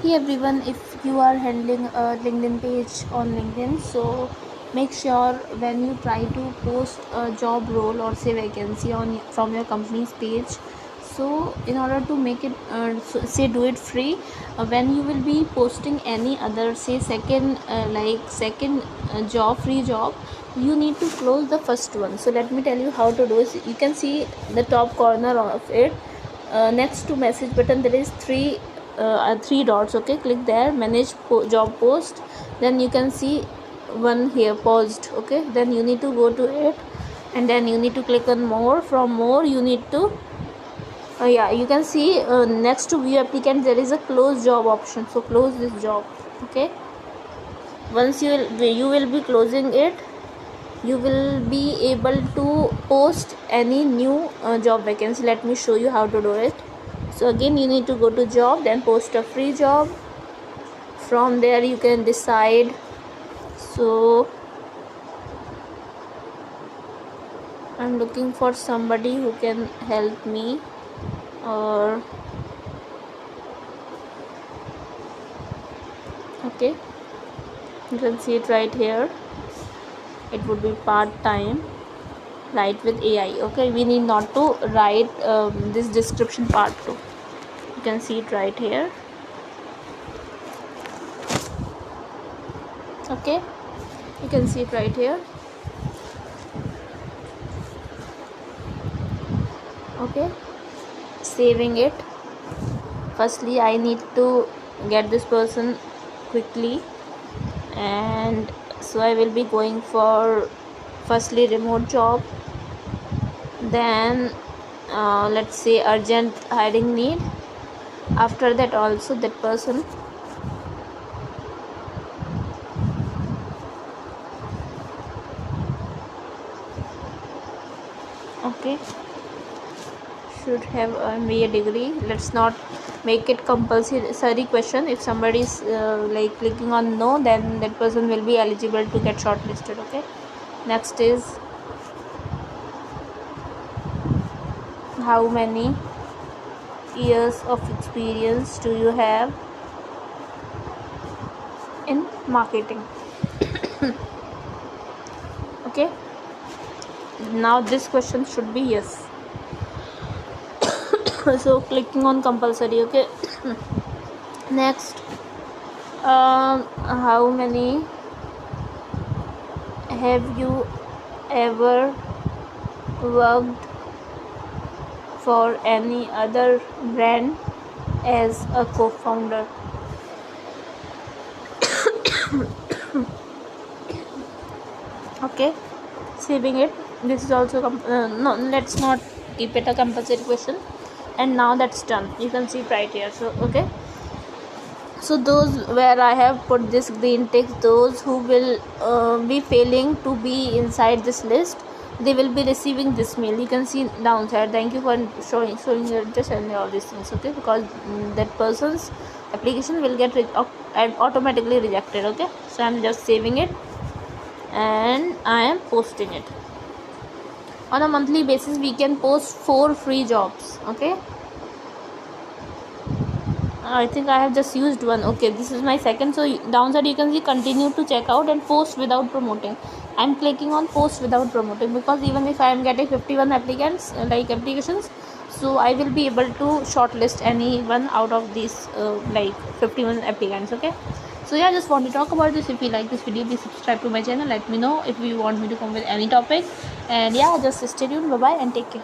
Hey everyone, if you are handling a LinkedIn page on LinkedIn, so make sure when you try to post a job role or say vacancy on from your company's page, so in order to make it say do it free, when you will be posting any other say second job, free job, you need to close the first one. So let me tell you how to do it. You can see the top corner of it, next to message button there is three dots. Okay, click there, manage job post, then you can see one here paused. Okay, then you need to go to it, and then you need to click on more. From more you need to yeah, you can see next to view applicant there is a close job option, so close this job. Okay, once you will be closing it, you will be able to post any new job vacancy. Let me show you how to do it. So again, you need to go to job, then post a free job. From there you can decide. So I'm looking for somebody who can help me, or okay, you can see it right here. It would be part-time, write with AI. Okay, we need not to write this description part too. You can see it right here. Okay, you can see it right here. Okay, saving it. Firstly, I need to get this person quickly, and so I will be going for firstly remote job, then let's say urgent hiring need. After that also that person, okay, should have MBA degree. Let's not make it compulsory question. If somebody is like clicking on no, then that person will be eligible to get shortlisted. Okay, next is how many years of experience do you have in marketing. Okay, now this question should be yes. So clicking on compulsory. Okay, next, how many have you ever worked for any other brand as a co-founder? Okay, saving it. This is also no, let's not keep it a compulsory question. And now that's done, you can see it right here. So okay, so those where I have put this green text, those who will be failing to be inside this list, they will be receiving this mail. You can see downside, thank you for showing your interest and all these things. Okay, because that person's application will get automatically rejected. Okay, so I'm just saving it and I am posting it. On a monthly basis we can post 4 free jobs. Okay, I think I have just used one. Okay, this is my second. So downside you can see continue to check out and post without promoting. I'm clicking on post without promoting because even if I am getting 51 applicants applications, so I will be able to shortlist anyone out of these 51 applicants. Okay, so yeah, I just want to talk about this. If you like this video, please subscribe to my channel. Let me know if you want me to come with any topic, and yeah, just stay tuned. Bye bye and take care.